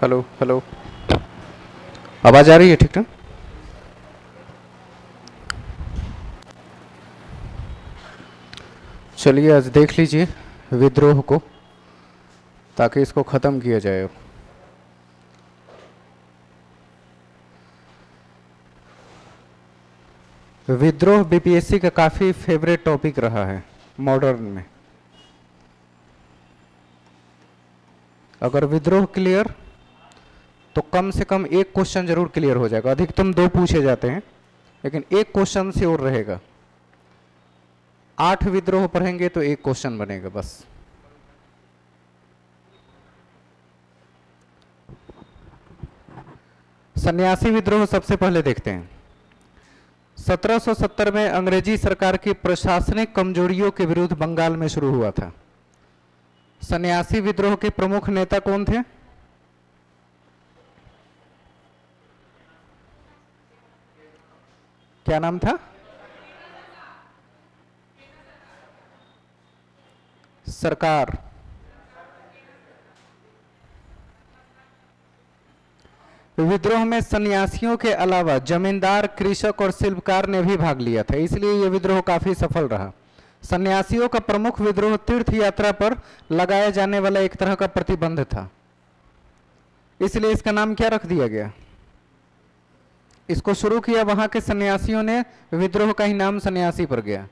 Hello hello. आवाज़ आ रही है ठीक ना? चलिए आज देख लीजिए विद्रोह को, ताकि इसको ख़त्म किया जाए। विद्रोह बीपीएससी का काफ़ी फेवरेट टॉपिक रहा है मॉडर्न में। अगर विद्रोह क्लियर तो कम से कम एक क्वेश्चन जरूर क्लियर हो जाएगा। अधिकतम 2 पूछे जाते हैं, लेकिन एक क्वेश्चन से और रहेगा। 8 विद्रोह पढ़ेंगे तो एक क्वेश्चन बनेगा बस। सन्यासी विद्रोह सबसे पहले देखते हैं। 1770 में अंग्रेजी सरकार की प्रशासनिक कमजोरियों के विरुद्ध बंगाल में शुरू हुआ था। सन्यासी विद्रोह के प्रमुख नेता कौन थे? क्या नाम था? सरकार। विद्रोह में सन्यासियों के अलावा जमींदार, कृषक और शिल्पकार ने भी भाग लिया था, इसलिए यह विद्रोह काफी सफल रहा। सन्यासियों का प्रमुख विद्रोह तीर्थ यात्रा पर लगाया जाने वाला एक तरह का प्रतिबंध था, इसलिए इसका नाम क्या रख दिया गया? इसको शुरू किया वहां के सन्यासियों ने, विद्रोह का ही नाम सन्यासी पर गया।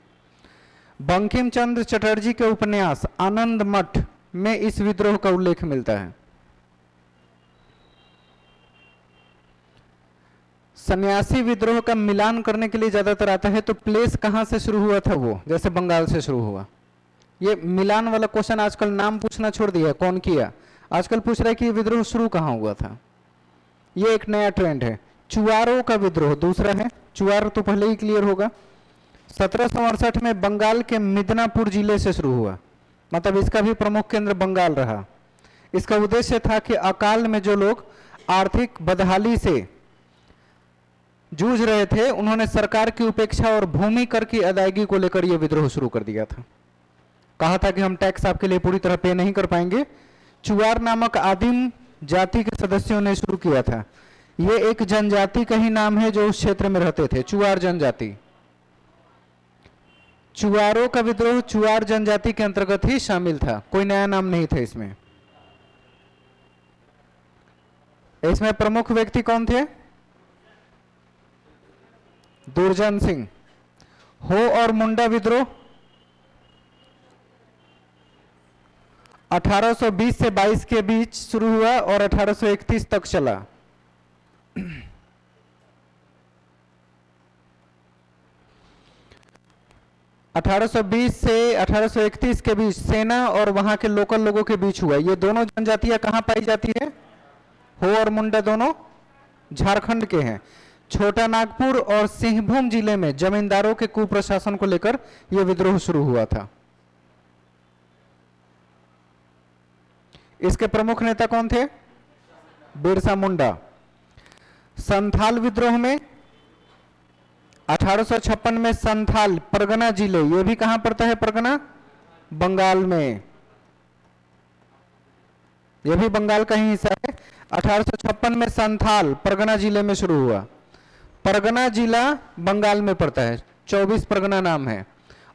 बंकिम चंद्र चटर्जी के उपन्यास आनंद मठ में इस विद्रोह का उल्लेख मिलता है। सन्यासी विद्रोह का मिलान करने के लिए ज्यादातर आता है, तो प्लेस कहां से शुरू हुआ था वो, जैसे बंगाल से शुरू हुआ। ये मिलान वाला क्वेश्चन आजकल नाम पूछना छोड़ दिया, कौन किया। आजकल पूछ रहा है कि ये विद्रोह शुरू कहां हुआ था। ये एक नया ट्रेंड है। चुआरों का विद्रोह दूसरा है। चुआर तो पहले ही क्लियर होगा। 1768 में बंगाल के मिदनापुर जिले से शुरू हुआ, मतलब इसका भी प्रमुख केंद्र बंगाल रहा। इसका उद्देश्य था कि अकाल में जो लोग आर्थिक बदहाली से जूझ रहे थे, उन्होंने सरकार की उपेक्षा और भूमि कर की अदायगी को लेकर यह विद्रोह शुरू कर दिया था। कहा था कि हम टैक्स आपके लिए पूरी तरह पे नहीं कर पाएंगे। चुआर नामक आदिम जाति के सदस्यों ने शुरू किया था। यह एक जनजाति का ही नाम है जो उस क्षेत्र में रहते थे, चुआर जनजाति। चुआरों का विद्रोह चुआर जनजाति के अंतर्गत ही शामिल था, कोई नया नाम नहीं था इसमें। इसमें प्रमुख व्यक्ति कौन थे? दुर्जन सिंह। हो और मुंडा विद्रोह 1820 से 22 के बीच शुरू हुआ और 1831 तक चला। 1820 से 1831 के बीच सेना और वहां के लोकल लोगों के बीच हुआ। ये दोनों जनजातियां कहां पाई जाती है? हो और मुंडा दोनों झारखंड के हैं। छोटा नागपुर और सिंहभूम जिले में जमींदारों के कुप्रशासन को लेकर यह विद्रोह शुरू हुआ था। इसके प्रमुख नेता कौन थे? बिरसा मुंडा। संथाल विद्रोह में 1856 में संथाल परगना जिले, यह भी कहां पड़ता है? परगना बंगाल में, यह भी बंगाल का ही हिस्सा है। 1856 में संथाल परगना जिले में शुरू हुआ। परगना जिला बंगाल में पड़ता है, 24 परगना नाम है।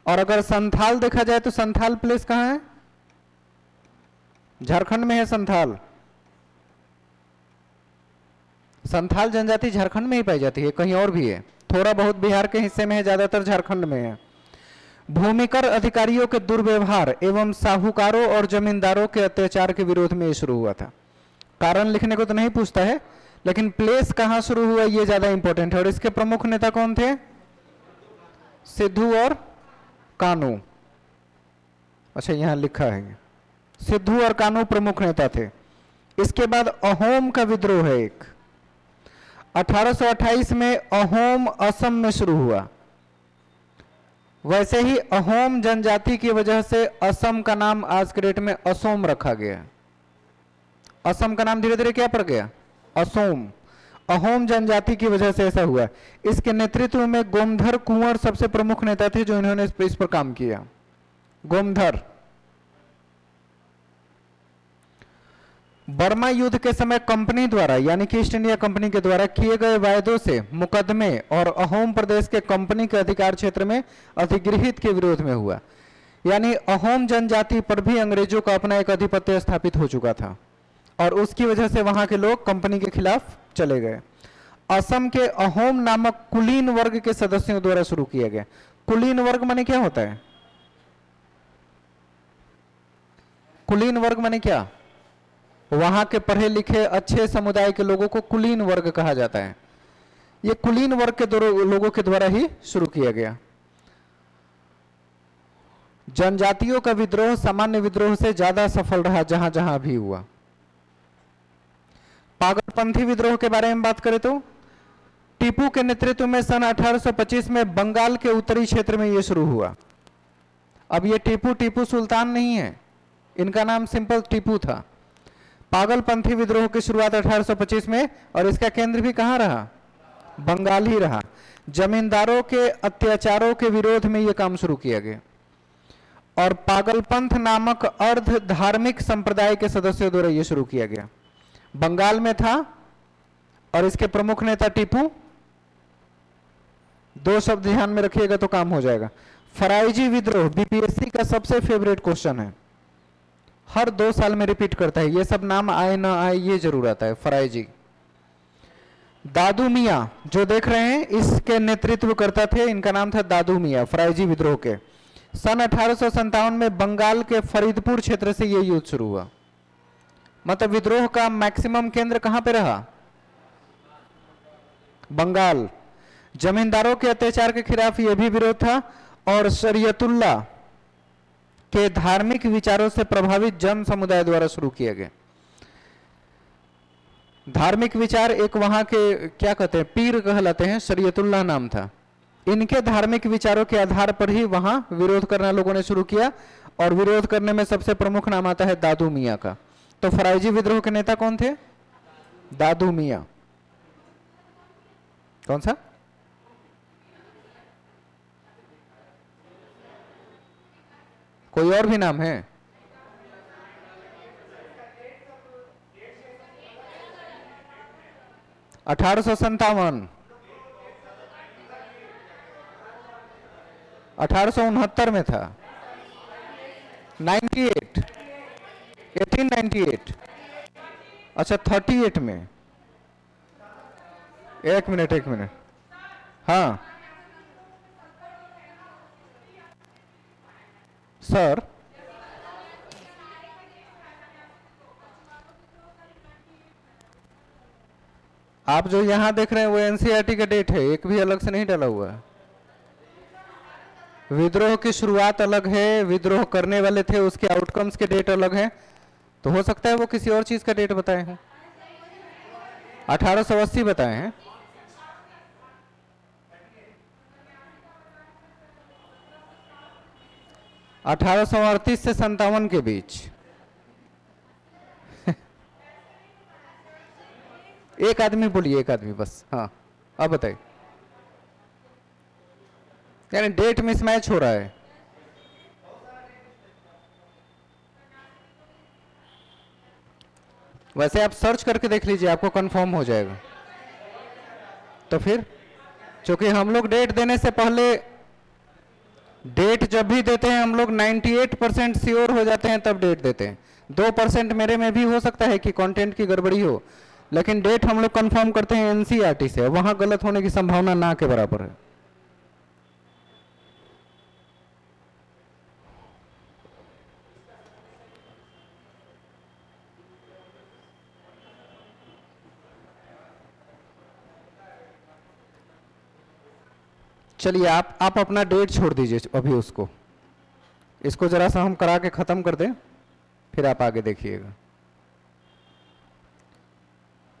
और अगर संथाल देखा जाए तो संथाल प्लेस कहां है? झारखंड में है संथाल। संथाल जनजाति झारखंड में ही पाई जाती है, कहीं और भी है। थोड़ा बहुत बिहार के हिस्से में है, ज्यादातर झारखंड में है। भूमिकर अधिकारियों के दुर्व्यवहार एवं साहूकारों और जमींदारों के अत्याचार के विरोध में यह शुरू हुआ था। कारण लिखने को तो नहीं पूछता है, लेकिन प्लेस कहां शुरू हुआ यह ज्यादा इंपॉर्टेंट है। और इसके प्रमुख नेता कौन थे? सिद्धू और कानू। अच्छा यहां लिखा है, सिद्धू और कानू प्रमुख नेता थे। इसके बाद अहोम का विद्रोह है एक। 1828 में अहोम असम में शुरू हुआ। वैसे ही अहोम जनजाति की वजह से असम का नाम आज के डेट में असोम रखा गया। असम का नाम धीरे धीरे क्या पड़ गया? असोम। अहोम जनजाति की वजह से ऐसा हुआ। इसके नेतृत्व में गोमधर कुंवर सबसे प्रमुख नेता थे जो इन्होंने इस पर काम किया। गोमधर। बर्मा युद्ध के समय कंपनी द्वारा यानी कि ईस्ट इंडिया कंपनी के द्वारा किए गए वायदों से मुकदमे और अहोम प्रदेश के कंपनी के अधिकार क्षेत्र में अधिगृहित के विरोध में हुआ। यानी अहोम जनजाति पर भी अंग्रेजों का अपना एक आधिपत्य स्थापित हो चुका था और उसकी वजह से वहां के लोग कंपनी के खिलाफ चले गए। असम के अहोम नामक कुलीन वर्ग के सदस्यों द्वारा शुरू किया गया। कुलीन वर्ग माने क्या होता है? कुलीन वर्ग माने क्या? वहां के पढ़े लिखे अच्छे समुदाय के लोगों को कुलीन वर्ग कहा जाता है। ये कुलीन वर्ग के लोगों के द्वारा ही शुरू किया गया। जनजातियों का विद्रोह सामान्य विद्रोह से ज्यादा सफल रहा जहां जहां भी हुआ। पागलपंथी विद्रोह के बारे में बात करें तो टीपू के नेतृत्व में सन 1825 में बंगाल के उत्तरी क्षेत्र में यह शुरू हुआ। अब ये टीपू सुल्तान नहीं है, इनका नाम सिंपल टीपू था। पागलपंथी विद्रोह की शुरुआत 1825 में और इसका केंद्र भी कहां रहा? बंगाल ही रहा। जमींदारों के अत्याचारों के विरोध में यह काम शुरू किया गया और पागलपंथ नामक अर्ध धार्मिक संप्रदाय के सदस्यों द्वारा यह शुरू किया गया। बंगाल में था और इसके प्रमुख नेता टीपू। दो शब्द ध्यान में रखिएगा तो काम हो जाएगा। फराइजी विद्रोह बीपीएससी का सबसे फेवरेट क्वेश्चन है, हर 2 साल में रिपीट करता है। ये सब नाम आए ना आए ये जरूर आता है। फराइजी दादू मियां जो देख रहे हैं इसके नेतृत्व करता थे, इनका नाम था दादू मियां फराइजी विद्रोह के। सन 1857 में बंगाल के फरीदपुर क्षेत्र से यह युद्ध शुरू हुआ। मतलब विद्रोह का मैक्सिमम केंद्र कहां पे रहा? बंगाल। जमींदारों के अत्याचार के खिलाफ यह भी विरोध था और शरीयतुल्लाह के धार्मिक विचारों से प्रभावित जन समुदाय द्वारा शुरू किया गया। धार्मिक विचार एक वहां के क्या कहते हैं, पीर कहलाते हैं, शरीयतुल्लाह नाम था। इनके धार्मिक विचारों के आधार पर ही वहां विरोध करना लोगों ने शुरू किया और विरोध करने में सबसे प्रमुख नाम आता है दादू मियां का। तो फराइजी विद्रोह के नेता कौन थे? दादू मियां। कौन सा? कोई और भी नाम है? $1857 1869 में था। 98 1898 अच्छा 38 में। एक मिनट हाँ सर, आप जो यहां देख रहे हैं वो एनसीईआरटी का डेट है, एक भी अलग से नहीं डाला हुआ है। विद्रोह की शुरुआत अलग है, विद्रोह करने वाले थे उसके आउटकम्स के डेट अलग है, तो हो सकता है वो किसी और चीज का डेट बताए हैं। 1880 बताए हैं। $1838 से 57 के बीच। एक आदमी बोलिए, एक आदमी बस। हाँ अब बताइए। यानी डेट मिसमैच हो रहा है। वैसे आप सर्च करके देख लीजिए, आपको कंफर्म हो जाएगा। तो फिर क्योंकि हम लोग डेट देने से पहले, डेट जब भी देते हैं हम लोग 98% श्योर हो जाते हैं तब डेट देते हैं। 2% मेरे में भी हो सकता है कि कंटेंट की गड़बड़ी हो, लेकिन डेट हम लोग कंफर्म करते हैं एनसीईआरटी से, वहां गलत होने की संभावना ना के बराबर है। चलिए आप अपना डेट छोड़ दीजिए अभी, इसको जरा सा हम करा के खत्म कर दें, फिर आप आगे देखिएगा।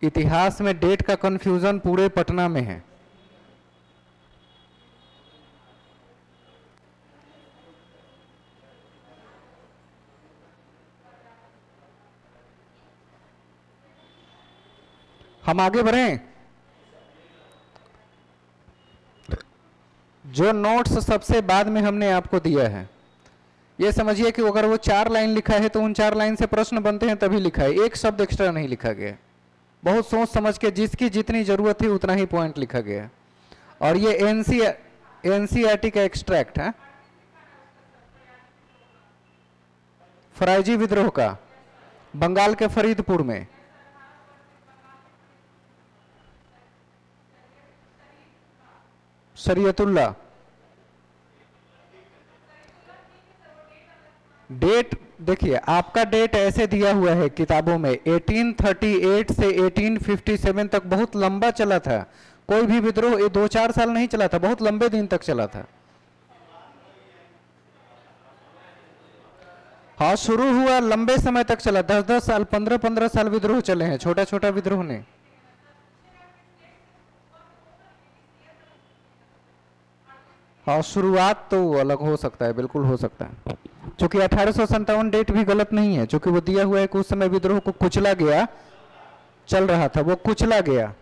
इतिहास में डेट का कंफ्यूजन पूरे पटना में है। हम आगे बढ़ें। जो नोट्स सबसे बाद में हमने आपको दिया है, ये समझिए कि अगर वो 4 लाइन लिखा है तो उन 4 लाइन से प्रश्न बनते हैं तभी लिखा है, एक शब्द एक्स्ट्रा नहीं लिखा गया। बहुत सोच समझ के जिसकी जितनी जरूरत थी उतना ही पॉइंट लिखा गया। और ये एनसीईआरटी का एक्सट्रैक्ट है फराइजी विद्रोह का, बंगाल के फरीदपुर में। शरीयतुल्लाह डेट देखिए, आपका डेट ऐसे दिया हुआ है किताबों में 1838 से 1857 तक, बहुत लंबा चला था। कोई भी विद्रोह ये 2-4 साल नहीं चला था, बहुत लंबे दिन तक चला था। हाँ, शुरू हुआ लंबे समय तक चला, 10-10 साल 15-15 साल विद्रोह चले हैं, छोटा छोटा विद्रोह ने। हाँ, शुरुआत तो अलग हो सकता है, बिल्कुल हो सकता है। क्योंकि 1857 डेट भी गलत नहीं है, क्योंकि वो दिया हुआ है कि उस समय विद्रोह को कुचला गया, चल रहा था, वो कुचला गया।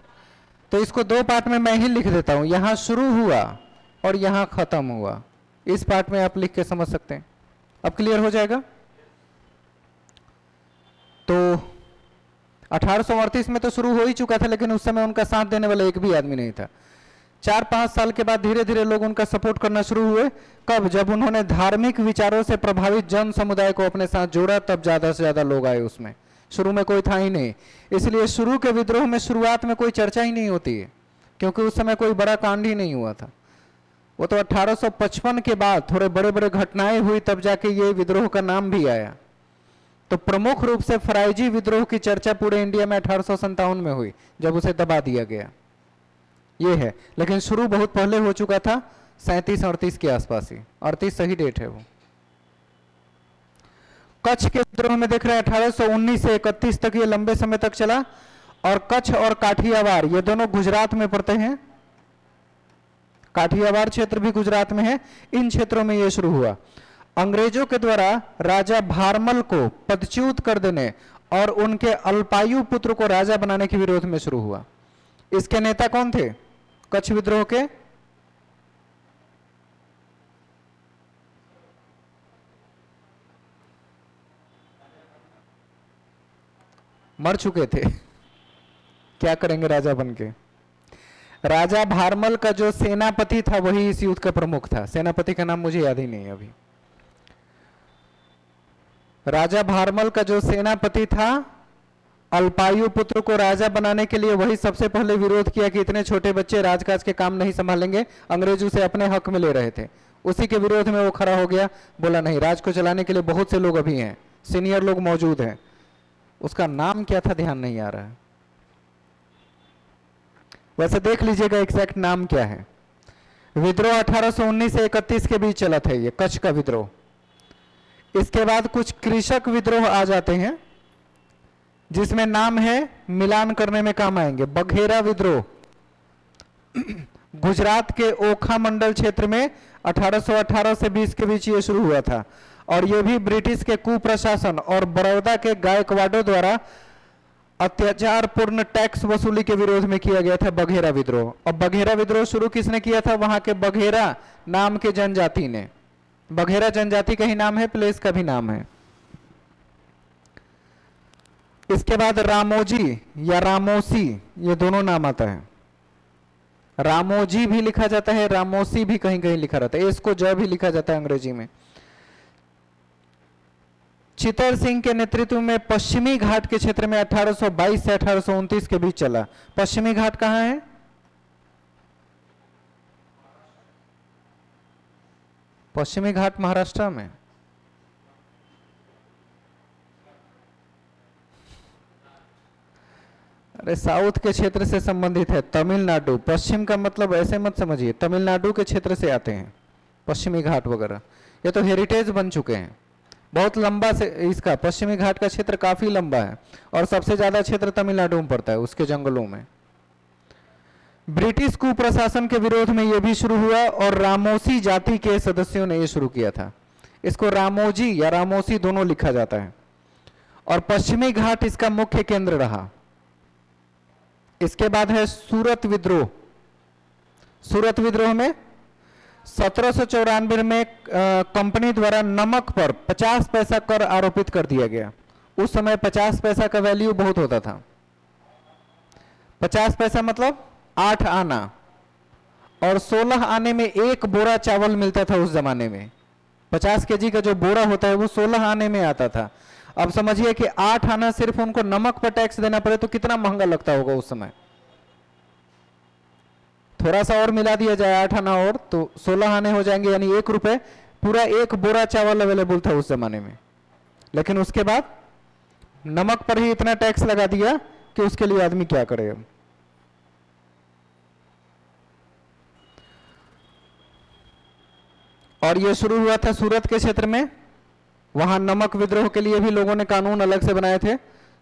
तो इसको 2 पार्ट में मैं ही लिख देता हूं, यहां शुरू हुआ और यहां खत्म हुआ। इस पार्ट में आप लिख के समझ सकते हैं। अब क्लियर हो जाएगा। तो 1838 में तो शुरू हो ही चुका था, लेकिन उस समय उनका साथ देने वाला एक भी आदमी नहीं था। 4-5 साल के बाद धीरे धीरे लोग उनका सपोर्ट करना शुरू हुए। कब? जब उन्होंने धार्मिक विचारों से प्रभावित जन समुदाय को अपने साथ जोड़ा, तब ज्यादा से ज्यादा लोग आए उसमें। शुरू में कोई था ही नहीं, इसलिए शुरू के विद्रोह में शुरुआत में कोई चर्चा ही नहीं होती है, क्योंकि उस समय कोई बड़ा कांड ही नहीं हुआ था। वो तो 1855 के बाद थोड़े बड़े बड़े घटनाएं हुई, तब जाके ये विद्रोह का नाम भी आया। तो प्रमुख रूप से फराइजी विद्रोह की चर्चा पूरे इंडिया में 1857 में हुई, जब उसे दबा दिया गया। ये है, लेकिन शुरू बहुत पहले हो चुका था, 37-38 के आसपास ही, 38 सही डेट है वो। कच्छ के विद्रोह में देख रहे हैं 1819 से 31 तक, ये लंबे समय तक चला। और कच्छ और काठियावाड़ ये दोनों गुजरात में पड़ते हैं, काठियावाड़ क्षेत्र भी गुजरात में है। इन क्षेत्रों में यह शुरू हुआ। अंग्रेजों के द्वारा राजा भारमल को पदच्युत कर देने और उनके अल्पायु पुत्र को राजा बनाने के विरोध में शुरू हुआ। इसके नेता कौन थे कच्छ विद्रोह के? मर चुके थे, क्या करेंगे राजा बनके। राजा भारमल का जो सेनापति था वही इस युद्ध का प्रमुख था। सेनापति का नाम मुझे याद ही नहीं अभी। राजा भारमल का जो सेनापति था, अल्पायु पुत्र को राजा बनाने के लिए, वही सबसे पहले विरोध किया कि इतने छोटे बच्चे राजकाज के काम नहीं संभालेंगे। अंग्रेज उसे अपने हक में ले रहे थे, उसी के विरोध में वो खड़ा हो गया। बोला नहीं, राज को चलाने के लिए बहुत से लोग अभी हैं, सीनियर लोग मौजूद हैं। उसका नाम क्या था ध्यान नहीं आ रहा है, वैसे देख लीजिएगा एग्जैक्ट नाम क्या है। विद्रोह 1819 से 31 के बीच चला था ये कच्छ का विद्रोह। इसके बाद कुछ कृषक विद्रोह आ जाते हैं, जिसमें नाम है मिलान करने में काम आएंगे। बघेरा विद्रोह गुजरात के ओखा मंडल क्षेत्र में 1818 से 20 के बीच ये शुरू हुआ था। और ये भी ब्रिटिश के कुप्रशासन और बड़ौदा के गायकवाड़ों द्वारा अत्याचारपूर्ण टैक्स वसूली के विरोध में किया गया था बघेरा विद्रोह। और बघेरा विद्रोह शुरू किसने किया था? वहां के बघेरा नाम के जनजाति ने। बघेरा जनजाति का ही नाम है, प्लेस का भी नाम है। इसके बाद रामोजी या रामोसी, ये दोनों नाम आता है। रामोजी भी लिखा जाता है, रामोसी भी कहीं कहीं लिखा रहता है, इसको ज भी लिखा जाता है अंग्रेजी में। चित्तर सिंह के नेतृत्व में पश्चिमी घाट के क्षेत्र में 1822 से 1829 के बीच चला। पश्चिमी घाट कहां है? पश्चिमी घाट महाराष्ट्र में। अरे साउथ के क्षेत्र से संबंधित है, तमिलनाडु। पश्चिम का मतलब ऐसे मत समझिए, तमिलनाडु के क्षेत्र से आते हैं पश्चिमी घाट वगैरह। ये तो हेरिटेज बन चुके हैं, बहुत लंबा से इसका पश्चिमी घाट का क्षेत्र काफी लंबा है और सबसे ज्यादा क्षेत्र तमिलनाडु में पड़ता है, उसके जंगलों में। ब्रिटिश कुप्रशासन के विरोध में यह भी शुरू हुआ और रामोसी जाति के सदस्यों ने यह शुरू किया था। इसको रामोजी या रामोसी दोनों लिखा जाता है। और पश्चिमी घाट इसका मुख्य केंद्र रहा। इसके बाद है सूरत विद्रोह। सूरत विद्रोह में 1794 में कंपनी द्वारा नमक पर 50 पैसा कर आरोपित कर दिया गया। उस समय 50 पैसा का वैल्यू बहुत होता था। 50 पैसा मतलब 8 आना, और 16 आने में एक बोरा चावल मिलता था उस जमाने में। 50 केजी का जो बोरा होता है वो 16 आने में आता था। अब समझिए कि 8 आना सिर्फ उनको नमक पर टैक्स देना पड़े तो कितना महंगा लगता होगा उस समय। थोड़ा सा और मिला दिया जाए 8 आना और तो 16 आने हो जाएंगे, यानी 1 रुपए, पूरा एक बोरा चावल अवेलेबल था उस जमाने में। लेकिन उसके बाद नमक पर ही इतना टैक्स लगा दिया कि उसके लिए आदमी क्या करे। अब और ये शुरू हुआ था सूरत के क्षेत्र में। वहां नमक विद्रोह के लिए भी लोगों ने कानून अलग से बनाए थे।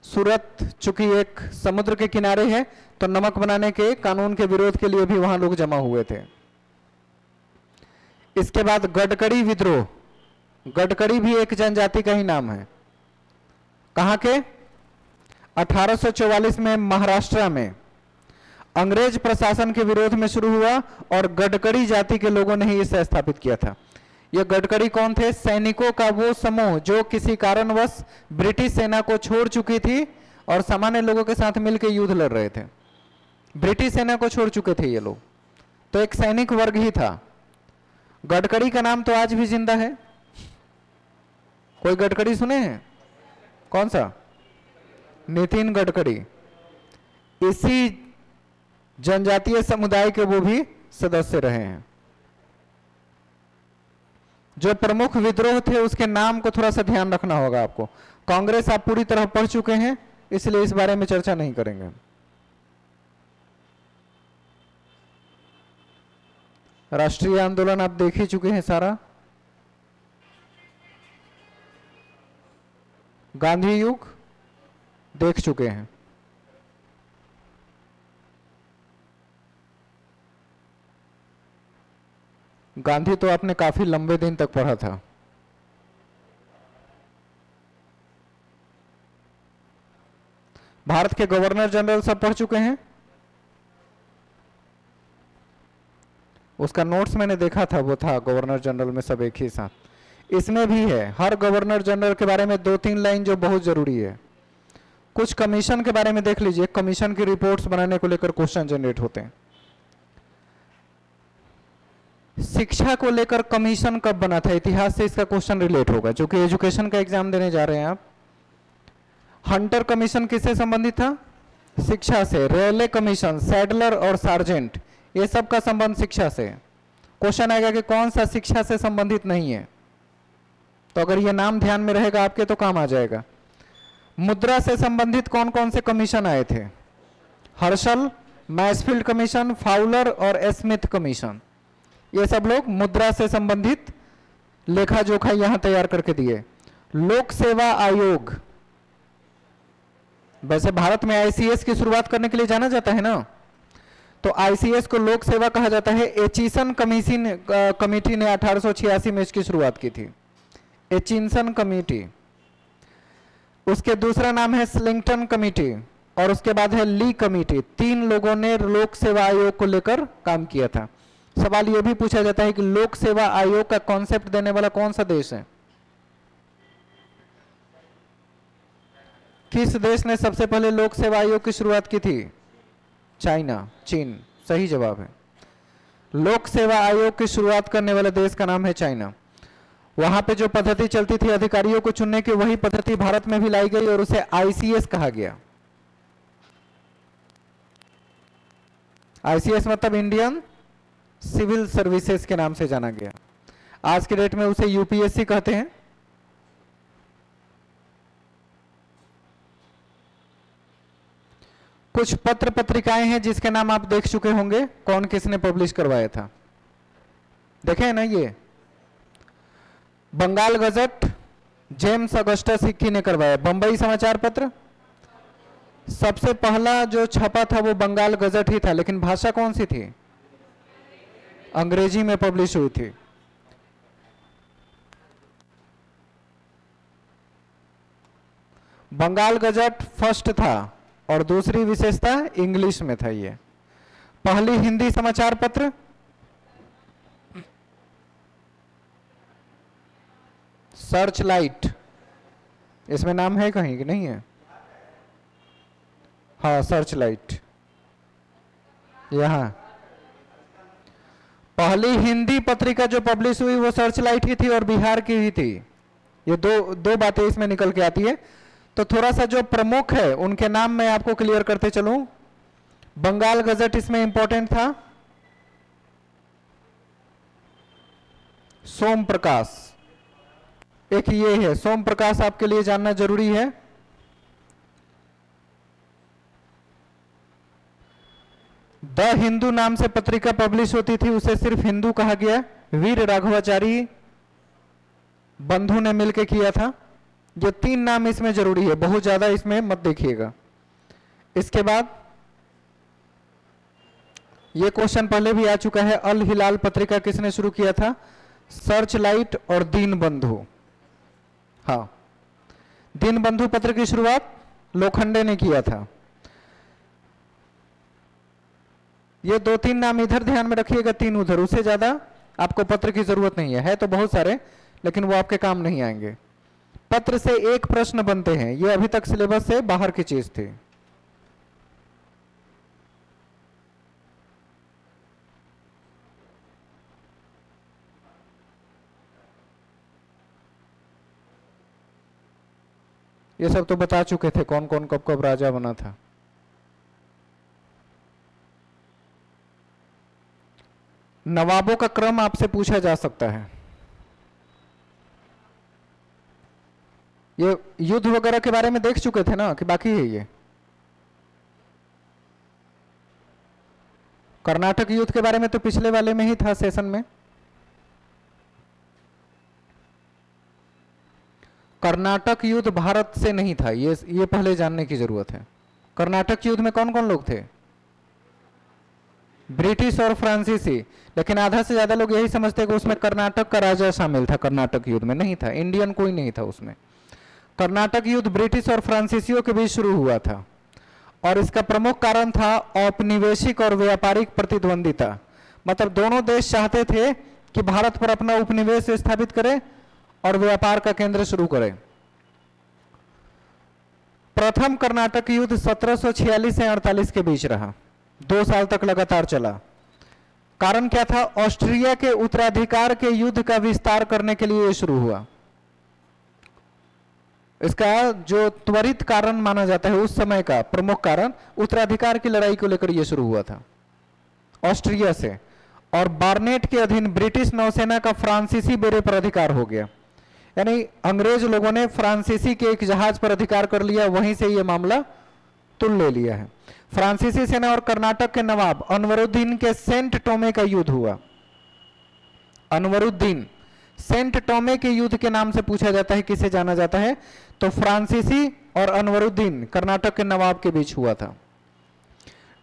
सूरत चूंकि एक समुद्र के किनारे है तो नमक बनाने के कानून के विरोध के लिए भी वहां लोग जमा हुए थे। इसके बाद गडकरी विद्रोह। गडकरी भी एक जनजाति का ही नाम है। कहां के? 1844 में महाराष्ट्र में अंग्रेज प्रशासन के विरोध में शुरू हुआ और गडकरी जाति के लोगों ने ही इसे स्थापित किया था। ये गडकरी कौन थे? सैनिकों का वो समूह जो किसी कारणवश ब्रिटिश सेना को छोड़ चुकी थी और सामान्य लोगों के साथ मिलकर युद्ध लड़ रहे थे। ब्रिटिश सेना को छोड़ चुके थे ये लोग, तो एक सैनिक वर्ग ही था। गडकरी का नाम तो आज भी जिंदा है। कोई गडकरी सुने हैं? कौन सा? नितिन गडकरी। इसी जनजातीय समुदाय के वो भी सदस्य रहे हैं। जो प्रमुख विद्रोह थे उसके नाम को थोड़ा सा ध्यान रखना होगा आपको। कांग्रेस आप पूरी तरह पढ़ चुके हैं, इसलिए इस बारे में चर्चा नहीं करेंगे। राष्ट्रीय आंदोलन आप देख ही चुके हैं सारा। गांधी युग देख चुके हैं। गांधी तो आपने काफी लंबे दिन तक पढ़ा था। भारत के गवर्नर जनरल सब पढ़ चुके हैं। उसका नोट्स मैंने देखा था, वो था गवर्नर जनरल में सब एक ही साथ। इसमें भी है, हर गवर्नर जनरल के बारे में 2-3 लाइन जो बहुत जरूरी है। कुछ कमीशन के बारे में देख लीजिए। कमीशन की रिपोर्ट्स बनाने को लेकर क्वेश्चन जनरेट होते हैं। शिक्षा को लेकर कमीशन कब बना था? इतिहास से इसका क्वेश्चन रिलेट होगा, जो कि एजुकेशन का एग्जाम देने जा रहे हैं आप। हंटर कमीशन किससे संबंधित था? शिक्षा से। रेले कमीशन, सैडलर और सार्जेंट, ये सब का संबंध शिक्षा से। क्वेश्चन आएगा कि कौन सा शिक्षा से संबंधित नहीं है, तो अगर ये नाम ध्यान में रहेगा आपके तो काम आ जाएगा। मुद्रा से संबंधित कौन कौन से कमीशन आए थे? हर्शल, मैसफील्ड कमीशन, फाउलर और स्मिथ कमीशन। ये सब लोग मुद्रा से संबंधित लेखा जोखा यहां तैयार करके दिए। लोक सेवा आयोग, वैसे भारत में आईसीएस की शुरुआत करने के लिए जाना जाता है ना, तो आईसीएस को लोक सेवा कहा जाता है। एचिसन कमेटी ने 1886 में इसकी शुरुआत की थी, एचिसन कमेटी। उसके दूसरा नाम है स्लिंगटन कमेटी और उसके बाद है ली कमेटी। 3 लोगों ने लोक सेवा आयोग को लेकर काम किया था। सवाल यह भी पूछा जाता है कि लोक सेवा आयोग का कॉन्सेप्ट देने वाला कौन सा देश है? किस देश ने सबसे पहले लोक सेवा आयोग की शुरुआत की थी? चाइना, चीन, सही जवाब है। लोक सेवा आयोग की शुरुआत करने वाले देश का नाम है चाइना। वहां पे जो पद्धति चलती थी अधिकारियों को चुनने की, वही पद्धति भारत में भी लाई गई और उसे आईसीएस कहा गया। आईसीएस मतलब इंडियन सिविल सर्विसेज के नाम से जाना गया। आज के डेट में उसे यूपीएससी कहते हैं। कुछ पत्र पत्रिकाएं हैं जिसके नाम आप देख चुके होंगे, कौन किसने पब्लिश करवाया था, देखे हैं ना? ये Bengal Gazette James Augustus Hicky ने करवाया। बंबई समाचार पत्र सबसे पहला जो छपा था वो बंगाल गजट ही था, लेकिन भाषा कौन सी थी? अंग्रेजी में पब्लिश हुई थी। बंगाल गजट फर्स्ट था और दूसरी विशेषता इंग्लिश में था। ये पहली हिंदी समाचार पत्र सर्च लाइट, इसमें नाम है कहीं कि नहीं है? हाँ, सर्च लाइट। यहाँ पहली हिंदी पत्रिका जो पब्लिश हुई वो सर्च लाइट ही थी और बिहार की ही थी। ये दो बातें इसमें निकल के आती है। तो थोड़ा सा जो प्रमुख है उनके नाम मैं आपको क्लियर करते चलूं। बंगाल गजट इसमें इंपॉर्टेंट था। सोम प्रकाश, एक ये है सोम प्रकाश, आपके लिए जानना जरूरी है। द हिंदू नाम से पत्रिका पब्लिश होती थी, उसे सिर्फ हिंदू कहा गया। वीर राघवाचारी बंधु ने मिलकर किया था। जो 3 नाम इसमें जरूरी है, बहुत ज्यादा इसमें मत देखिएगा। इसके बाद ये क्वेश्चन पहले भी आ चुका है, अल हिलाल पत्रिका किसने शुरू किया था? सर्च लाइट और दीन बंधु। हाँ, दीन बंधु पत्र की शुरुआत लोखंडे ने किया था। ये 2-3 नाम इधर ध्यान में रखिएगा, 3 उधर, उससे ज्यादा आपको पत्र की जरूरत नहीं है तो बहुत सारे, लेकिन वो आपके काम नहीं आएंगे। पत्र से एक प्रश्न बनते हैं, ये अभी तक सिलेबस से बाहर की चीज थी। ये सब तो बता चुके थे कौन कौन कब कब राजा बना था। नवाबों का क्रम आपसे पूछा जा सकता है। ये युद्ध वगैरह के बारे में देख चुके थे ना कि बाकी है? ये कर्नाटक युद्ध के बारे में तो पिछले वाले में ही था सेशन में। कर्नाटक युद्ध भारत से नहीं था, ये पहले जानने की जरूरत है। कर्नाटक युद्ध में कौन कौन लोग थे? ब्रिटिश और फ्रांसीसी, लेकिन आधा से ज्यादा लोग यही समझते हैं कि उसमें कर्नाटक का राजा शामिल था। कर्नाटक युद्ध में नहीं था, इंडियन कोई नहीं था उसमें। कर्नाटक युद्ध ब्रिटिश और फ्रांसीसियों के बीच शुरू हुआ था और इसका प्रमुख कारण था औपनिवेशिक और व्यापारिक प्रतिद्वंदिता। मतलब दोनों देश चाहते थे कि भारत पर अपना उपनिवेश स्थापित करे और व्यापार का केंद्र शुरू करे। प्रथम कर्नाटक युद्ध 1746 से 48 के बीच रहा, 2 साल तक लगातार चला। कारण क्या था? ऑस्ट्रिया के उत्तराधिकार के युद्ध का विस्तार करने के लिए शुरू हुआ। इसका जो त्वरित कारण माना जाता है, उस समय का प्रमुख कारण उत्तराधिकार की लड़ाई को लेकर यह शुरू हुआ था ऑस्ट्रिया से। और बार्नेट के अधीन ब्रिटिश नौसेना का फ्रांसीसी बेड़े पर अधिकार हो गया। यानी अंग्रेज लोगों ने फ्रांसीसी के एक जहाज पर अधिकार कर लिया, वहीं से यह मामला तुल ले लिया है। फ्रांसीसी सेना और कर्नाटक के नवाब अनवरुद्दीन के सेंट टोमे का युद्ध हुआ। अनवरुद्दीन, सेंट टोमे के युद्ध के नाम से पूछा जाता है, किसे जाना जाता है? तो फ्रांसीसी और अनवरुद्दीन कर्नाटक के नवाब के बीच हुआ था।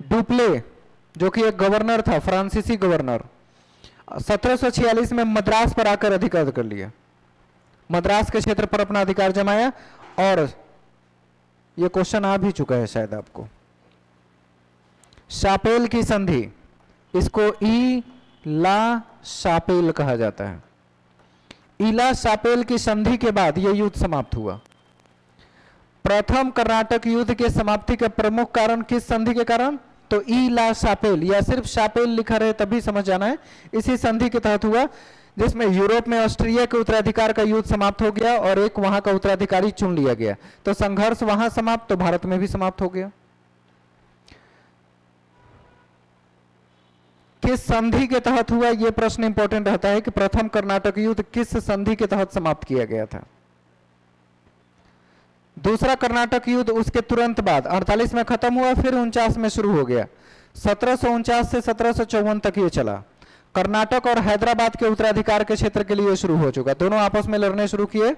डुप्ले, जो कि एक गवर्नर था, फ्रांसीसी गवर्नर, 1746 में मद्रास पर आकर अधिकार कर लिया। मद्रास के क्षेत्र पर अपना अधिकार जमाया। और यह क्वेश्चन आ भी चुका है शायद आपको। शापेल की संधि, इसको ई ला शापेल कहा जाता है। इला शापेल की संधि के बाद यह युद्ध समाप्त हुआ। प्रथम कर्नाटक युद्ध के समाप्ति का प्रमुख कारण किस संधि के कारण? तो ई ला शापेल, या सिर्फ शापेल लिखा रहे तभी समझ जाना है। इसी संधि के तहत हुआ, जिसमें यूरोप में ऑस्ट्रिया के उत्तराधिकार का युद्ध समाप्त हो गया और एक वहां का उत्तराधिकारी चुन लिया गया। तो संघर्ष वहां समाप्त, तो भारत में भी समाप्त हो गया। किस संधि के तहत हुआ, यह प्रश्न इंपॉर्टेंट रहता है कि प्रथम कर्नाटक युद्ध किस संधि के तहत समाप्त किया गया था। दूसरा कर्नाटक युद्ध उसके तुरंत बाद 48 में खत्म हुआ, फिर 49 में शुरू हो गया। 1749 से 1754 तक ये चला। कर्नाटक और हैदराबाद के उत्तराधिकार के क्षेत्र के लिए शुरू हो चुका। दोनों आपस में लड़ने शुरू किए।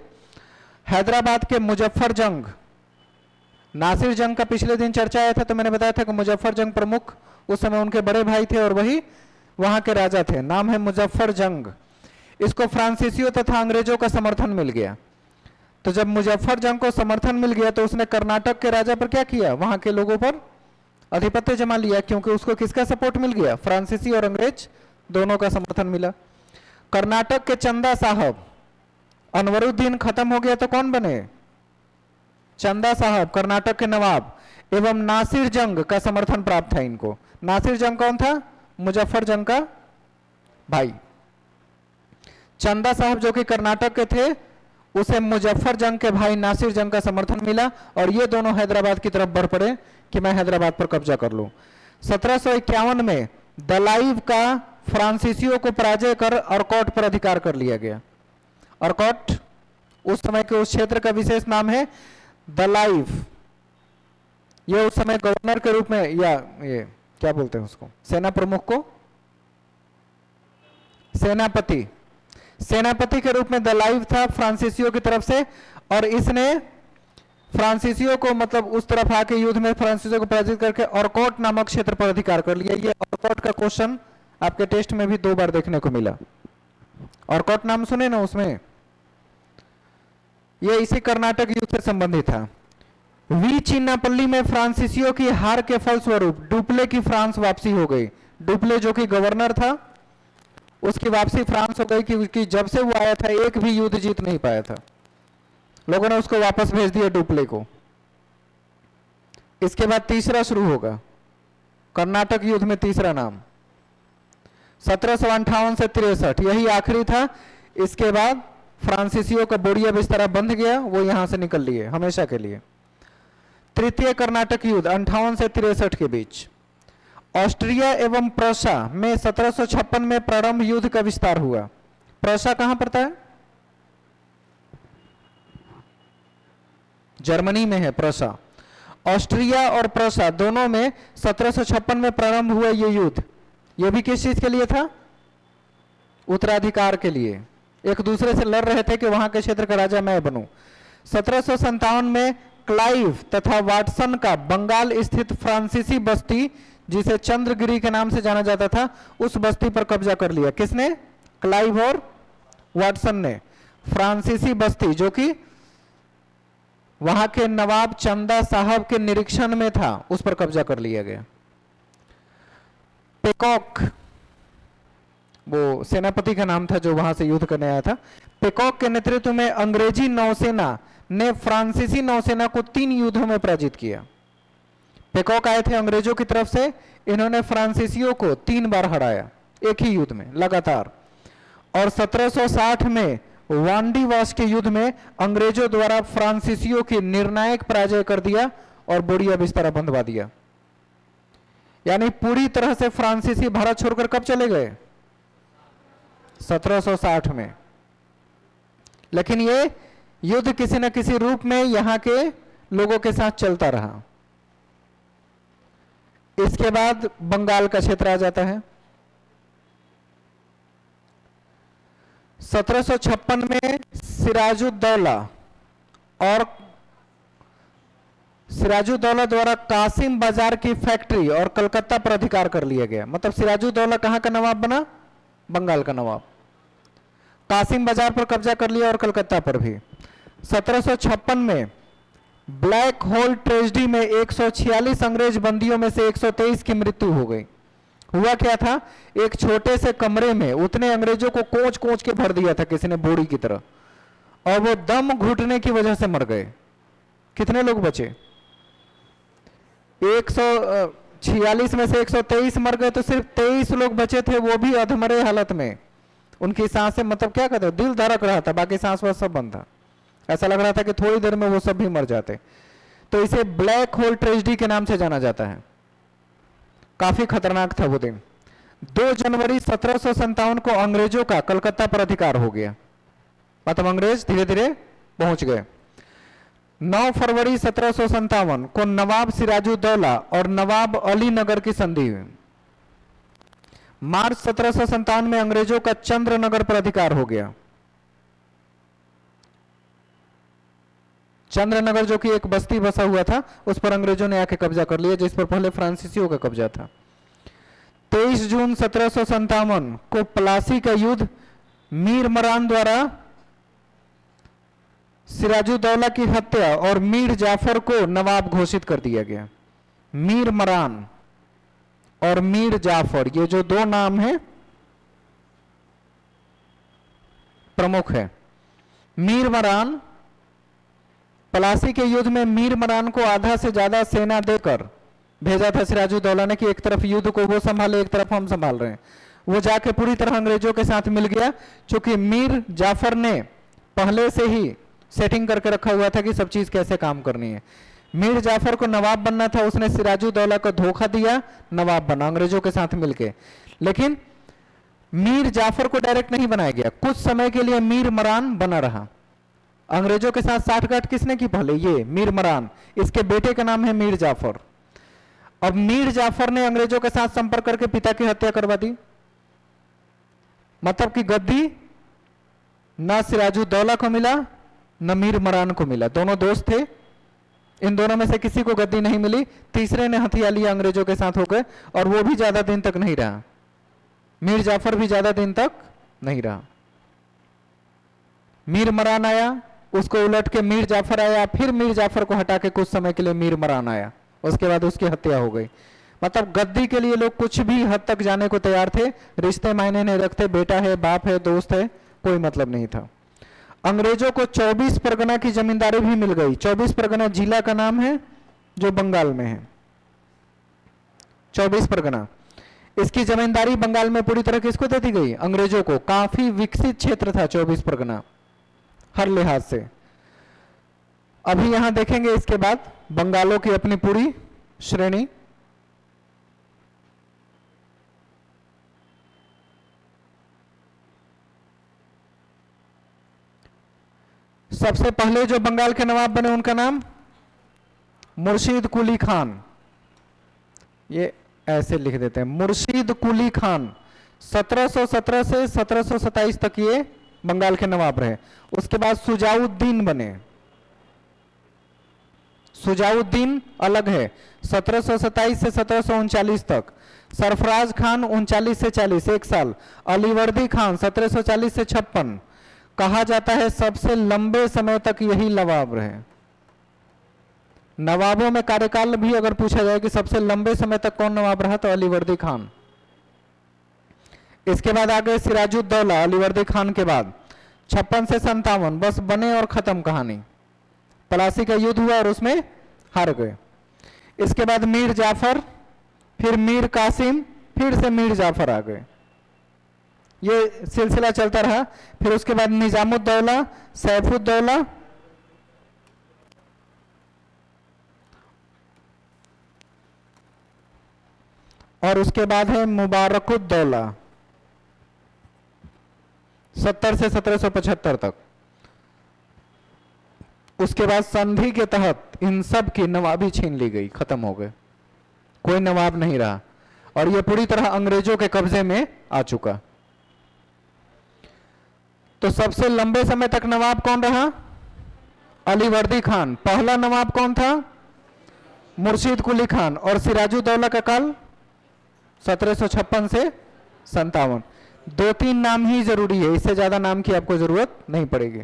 हैदराबाद के मुजफ्फर जंग, नासिर जंग का पिछले दिन चर्चा आया था, तो मैंने बताया था कि मुजफ्फर जंग प्रमुख उस समय उनके बड़े भाई थे और वही वहां के राजा थे। नाम है मुजफ्फर जंग। इसको फ्रांसीसियों तथा अंग्रेजों का समर्थन मिल गया। तो जब मुजफ्फर जंग को समर्थन मिल गया तो उसने कर्नाटक के राजा पर क्या किया? वहां के लोगों पर आधिपत्य जमा लिया, क्योंकि उसको किसका सपोर्ट मिल गया? फ्रांसीसी और अंग्रेज दोनों का समर्थन मिला। कर्नाटक के चंदा साहब अनवरुद्दीन खत्म हो गया तो कौन बने? चंदा साहब कर्नाटक के नवाब, एवं नासिर जंग का समर्थन प्राप्त था इनको। नासिर जंग कौन था? मुजफ्फर जंग का भाई। चंदा साहब जो कि कर्नाटक के थे, उसे मुजफ्फर जंग के भाई नासिर जंग का समर्थन मिला और ये दोनों हैदराबाद की तरफ बढ़ पड़े कि मैं हैदराबाद पर कब्जा कर लूं। 1751 में दलाइव का फ्रांसीसियों को पराजय कर अर्कॉट पर अधिकार कर लिया गया। अर्कॉट उस समय के उस क्षेत्र का विशेष नाम है दलाइव। ये उस समय गवर्नर के रूप में, या ये क्या बोलते हैं उसको, सेना प्रमुख को सेनापति, सेनापति के रूप में दलाइव था फ्रांसीसियों की तरफ से। और इसने फ्रांसीसियों को मतलब उस तरफ आके युद्ध में फ्रांसीसियों को पराजित करके अर्कॉट नामक क्षेत्र पर अधिकार कर लिया। ये अर्कॉट का क्वेश्चन आपके टेस्ट में भी 2 बार देखने को मिला। अर्कॉट नाम सुने ना उसमें, ये इसी कर्नाटक युद्ध से संबंधित था। वीचिन्नापल्ली में फ्रांसीसियों की हार के फलस्वरूप डुप्ले की फ्रांस वापसी हो गई। डुप्ले जो कि गवर्नर था, उसकी वापसी फ्रांस हो गई क्योंकि जब से वो आया था एक भी युद्ध जीत नहीं पाया था। लोगों ने उसको वापस भेज दिया डुप्ले को। इसके बाद तीसरा शुरू होगा, कर्नाटक युद्ध में तीसरा नाम 1758 से 63, यही आखिरी था। इसके बाद फ्रांसीसियों का बोरिया बिस्तरा बंध गया, वो यहां से निकल लिए हमेशा के लिए। तृतीय कर्नाटक युद्ध 58 से 63 के बीच। ऑस्ट्रिया एवं प्रशा में 1756 में प्रारंभ युद्ध का विस्तार हुआ। प्रशा कहां पड़ता है? जर्मनी में है प्रशा। ऑस्ट्रिया और प्रशा दोनों में 1756 में प्रारंभ हुआ ये युद्ध। ये भी किस चीज के लिए था? उत्तराधिकार के लिए। एक दूसरे से लड़ रहे थे कि वहां के क्षेत्र का राजा मैं बनूं। 1757 में क्लाइव तथा वाटसन का बंगाल स्थित फ्रांसीसी बस्ती, जिसे चंद्रगिरी के नाम से जाना जाता था, उस बस्ती पर कब्जा कर लिया। किसने? क्लाइव और वाटसन ने। फ्रांसीसी बस्ती जो कि वहां के नवाब चंदा साहब के निरीक्षण में था, उस पर कब्जा कर लिया गया। पेकॉक वो सेनापति का नाम था जो वहां से युद्ध करने आया था। पेकॉक के नेतृत्व में अंग्रेजी नौसेना ने फ्रांसीसी नौसेना को 3 युद्धों में पराजित किया। पेकॉक आए थे अंग्रेजों की तरफ से, इन्होंने फ्रांसीसियों को 3 बार हराया एक ही युद्ध में लगातार। और 1760 में वांडीवास के युद्ध में अंग्रेजों द्वारा फ्रांसीसियों की निर्णायक पराजय कर दिया और बोरिया बिस्तरा बंधवा दिया। यानी पूरी तरह से फ्रांसीसी भारत छोड़कर कब चले गए? 1760 में। लेकिन ये युद्ध किसी न किसी रूप में यहां के लोगों के साथ चलता रहा। इसके बाद बंगाल का क्षेत्र आ जाता है। 1756 में सिराजुद्दौला द्वारा कासिम बाजार की फैक्ट्री और कलकत्ता पर अधिकार कर लिया गया। मतलब सिराजुद्दौला कहां का नवाब बना? बंगाल का नवाब। कासिम बाजार पर कब्जा कर लिया और कलकत्ता पर भी। 1756 में ब्लैक होल ट्रेजेडी में 146 अंग्रेज बंदियों में से 123 की मृत्यु हो गई। हुआ क्या था? एक छोटे से कमरे में उतने अंग्रेजों को कोच कोच के भर दिया था किसी ने बोरी की तरह, और वो दम घुटने की वजह से मर गए। कितने लोग बचे? 146 में से 123 मर गए, तो सिर्फ 23 लोग बचे थे, वो भी अधमरे हालत में। उनकी सांसें मतलब क्या कहते हैं, दिल धड़क रहा था, बाकी सांस वास सब बंद था। ऐसा लग रहा था कि थोड़ी देर में वो सब भी मर जाते। तो इसे ब्लैक होल ट्रेजेडी के नाम से जाना जाता है। काफी खतरनाक था वो दिन। 2 जनवरी 1757 को अंग्रेजों का कलकत्ता पर अधिकार हो गया। मतलब अंग्रेज धीरे धीरे पहुंच गए। 9 फरवरी 1757 को नवाब सिराजुद्दौला और नवाब अली नगर की संधि हुई। मार्च 1757 में अंग्रेजों का चंद्रनगर पर अधिकार हो गया। चंद्रनगर जो कि एक बस्ती बसा हुआ था, उस पर अंग्रेजों ने आके कब्जा कर लिया, जिस पर पहले फ्रांसीसियों का कब्जा था। 23 जून 1757 को प्लासी का युद्ध मीर मरान द्वारा सिराजुद्दौला की हत्या और मीर जाफर को नवाब घोषित कर दिया गया। मीर मरान और मीर जाफर, ये जो 2 नाम हैं प्रमुख है। मीर मरान, पलासी के युद्ध में मीर मरान को आधा से ज्यादा सेना देकर भेजा था सिराजुद्दौला ने कि एक तरफ युद्ध को वो संभाले, एक तरफ हम संभाल रहे हैं। वो जाके पूरी तरह अंग्रेजों के साथ मिल गया, क्योंकि मीर जाफर ने पहले से ही सेटिंग करके रखा हुआ था कि सब चीज कैसे काम करनी है। मीर जाफर को नवाब बनना था, उसने सिराजुद्दौला को धोखा दिया, नवाब बना अंग्रेजों के साथ मिलके। लेकिन मीर जाफर को डायरेक्ट नहीं बनाया गया, कुछ समय के लिए मीर मरान बना रहा। अंग्रेजों के साथ साठगांठ किसने की पहले? ये मीर मरान, इसके बेटे का नाम है मीर जाफर। अब मीर जाफर ने अंग्रेजों के साथ संपर्क करके पिता की हत्या करवा दी, मतलब कि गद्दी ना सिराजुद्दौला को मिला न मीर मरान को मिला। दोनों दोस्त थे, इन दोनों में से किसी को गद्दी नहीं मिली। तीसरे ने हथिया लिया अंग्रेजों के साथ होकर, और वो भी ज्यादा दिन तक नहीं रहा। मीर जाफर भी ज्यादा दिन तक नहीं रहा। मीर मरान आया, उसको उलट के मीर जाफर आया, फिर मीर जाफर को हटा के कुछ समय के लिए मीर मरान आया, उसके बाद उसकी हत्या हो गई। मतलब गद्दी के लिए लोग कुछ भी हद तक जाने को तैयार थे, रिश्ते मायने नहीं रखते, बेटा है, बाप है, दोस्त है, कोई मतलब नहीं था। अंग्रेजों को 24 परगना की जमींदारी भी मिल गई। 24 परगना जिला का नाम है जो बंगाल में है। 24 परगना, इसकी जमींदारी बंगाल में पूरी तरह किसको दे दी गई? अंग्रेजों को। काफी विकसित क्षेत्र था 24 परगना हर लिहाज से। अभी यहां देखेंगे इसके बाद बंगालों की अपनी पूरी श्रेणी। सबसे पहले जो बंगाल के नवाब बने उनका नाम मुर्शीद कुली खान, ये ऐसे लिख देते हैं, मुर्शीद कुली खान। 1717 से 1727 तक ये बंगाल के नवाब रहे। उसके बाद सुजाउद्दीन बने। सुजाउद्दीन अलग है, 1727 से 1739 तक। सरफराज खान 39 से 40, एक साल। अलीवर्दी खान 1740 से 56। कहा जाता है सबसे लंबे समय तक यही नवाब रहे। नवाबों में कार्यकाल भी अगर पूछा जाए कि सबसे लंबे समय तक कौन नवाब रहा, तो अलीवर्दी खान। इसके बाद आ गए सिराजुद्दौला, अलीवर्दी खान के बाद 56 से 57, बस बने और खत्म कहानी। पलासी का युद्ध हुआ और उसमें हार गए। इसके बाद मीर जाफर, फिर मीर कासिम, फिर से मीर जाफर आ गए। ये सिलसिला चलता रहा। फिर उसके बाद निजामुद्दौला, सैफुद्दौला, और उसके बाद है मुबारकुद्दौला 70 से 1775 तक। उसके बाद संधि के तहत इन सब की नवाबी छीन ली गई, खत्म हो गए, कोई नवाब नहीं रहा, और ये पूरी तरह अंग्रेजों के कब्जे में आ चुका। तो सबसे लंबे समय तक नवाब कौन रहा? अलीवर्दी खान। पहला नवाब कौन था? मुर्शीद कुली खान। और सिराजुद्दौला का काल 1756 से 57। 2-3 नाम ही जरूरी है, इससे ज्यादा नाम की आपको जरूरत नहीं पड़ेगी।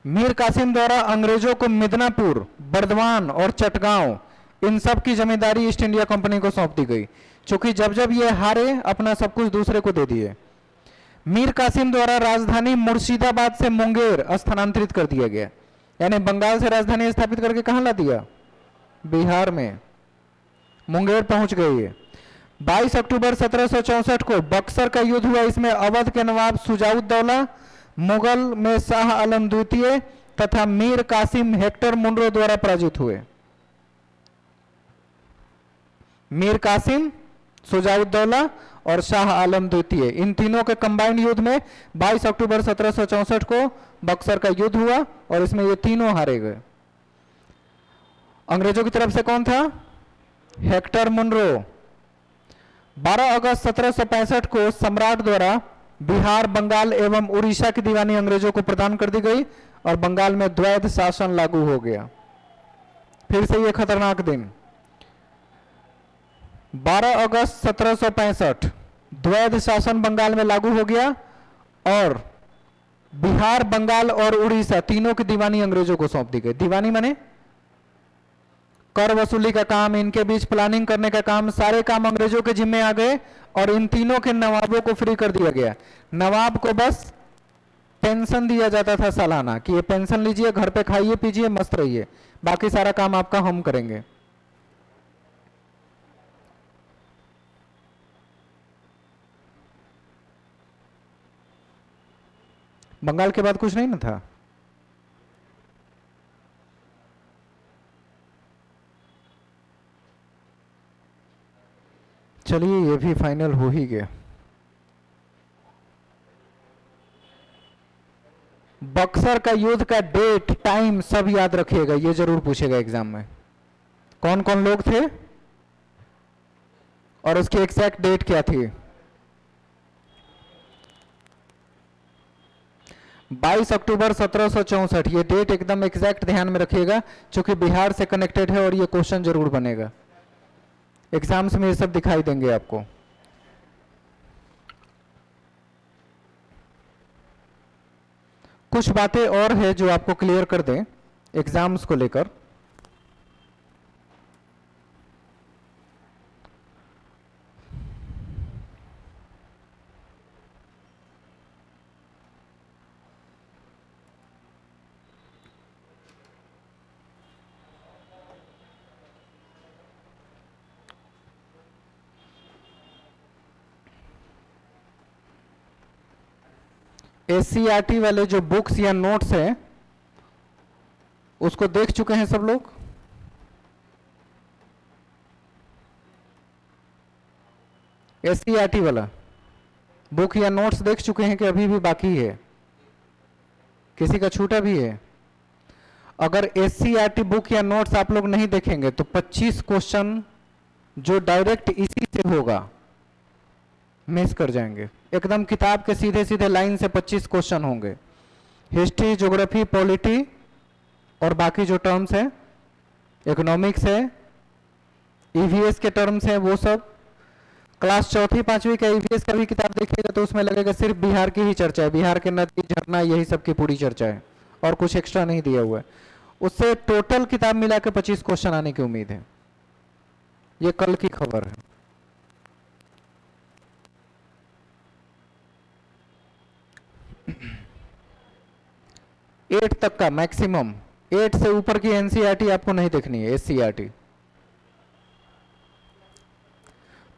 मीर कासिम द्वारा अंग्रेजों को मिदनापुर, बर्दवान और चटगांव, इन सब की जमींदारी ईस्ट इंडिया कंपनी को सौंप दी गई, क्योंकि जब जब ये हारे अपना सब कुछ दूसरे को दे दिए। मीर कासिम द्वारा राजधानी मुर्शिदाबाद से मुंगेर स्थानांतरित कर दिया गया, यानी बंगाल से राजधानी स्थापित करके कहां ला दिया? बिहार में मुंगेर पहुंच गई है। 22 अक्टूबर 1764 को बक्सर का युद्ध हुआ। इसमें अवध के नवाब सुजाउद्दौला, मुगल में शाह आलम द्वितीय तथा मीर कासिम हेक्टर मुनरो द्वारा पराजित हुए। मीर कासिम, सुजाउद्दौला और शाह आलम द्वितीय, इन तीनों के कंबाइंड युद्ध में 22 अक्टूबर 1764 को बक्सर का युद्ध हुआ और इसमें ये तीनों हारे गए। अंग्रेजों की तरफ से कौन था? Hector Munro. 12 अगस्त 1765 को सम्राट द्वारा बिहार, बंगाल एवं उड़ीसा की दीवानी अंग्रेजों को प्रदान कर दी गई और बंगाल में द्वैध शासन लागू हो गया। फिर से ये खतरनाक दिन। 12 अगस्त 1765 द्वैध शासन बंगाल में लागू हो गया और बिहार, बंगाल और उड़ीसा तीनों की दीवानी अंग्रेजों को सौंप दी गई। दीवानी माने कर वसूली का काम, इनके बीच प्लानिंग करने का काम, सारे काम अंग्रेजों के जिम्मे आ गए और इन तीनों के नवाबों को फ्री कर दिया गया। नवाब को बस पेंशन दिया जाता था सालाना कि ये पेंशन लीजिए, घर पे खाइए पीजिए मस्त रहिए, बाकी सारा काम आपका हम करेंगे। बंगाल के बाद कुछ नहीं ना था। चलिए ये भी फाइनल हो ही गया। बक्सर का युद्ध का डेट टाइम सब याद रखिएगा, ये जरूर पूछेगा एग्जाम में। कौन कौन लोग थे और उसकी एग्जैक्ट डेट क्या थी। 22 अक्टूबर 1764, ये डेट एकदम एग्जैक्ट ध्यान में रखिएगा, क्योंकि बिहार से कनेक्टेड है और ये क्वेश्चन जरूर बनेगा। एग्जाम्स में ये सब दिखाई देंगे आपको। कुछ बातें और है जो आपको क्लियर कर दें एग्जाम्स को लेकर। एससीईआरटी वाले जो बुक्स या नोट्स हैं उसको देख चुके हैं सब लोग। एससीईआरटी वाला बुक या नोट्स देख चुके हैं कि अभी भी बाकी है, किसी का छूटा भी है। अगर एससीईआरटी बुक या नोट्स आप लोग नहीं देखेंगे तो 25 क्वेश्चन जो डायरेक्ट इसी से होगा मिस कर जाएंगे। एकदम किताब के सीधे सीधे लाइन से 25 क्वेश्चन होंगे। हिस्ट्री, ज्योग्राफी, पॉलिटी और बाकी जो टर्म्स हैं, इकोनॉमिक्स है, ईवीएस के टर्म्स हैं, वो सब। क्लास चौथी पांचवी का ईवीएस का भी किताब देखिएगा तो उसमें लगेगा सिर्फ बिहार की ही चर्चा है, बिहार के नदी झरना यही सब की पूरी चर्चा है और कुछ एक्स्ट्रा नहीं दिया हुआ है। उससे टोटल किताब मिला के 25 क्वेश्चन आने की उम्मीद है। ये कल की खबर है। 8 तक का मैक्सिमम, 8 से ऊपर की एनसीईआरटी आपको नहीं देखनी है। एससीईआरटी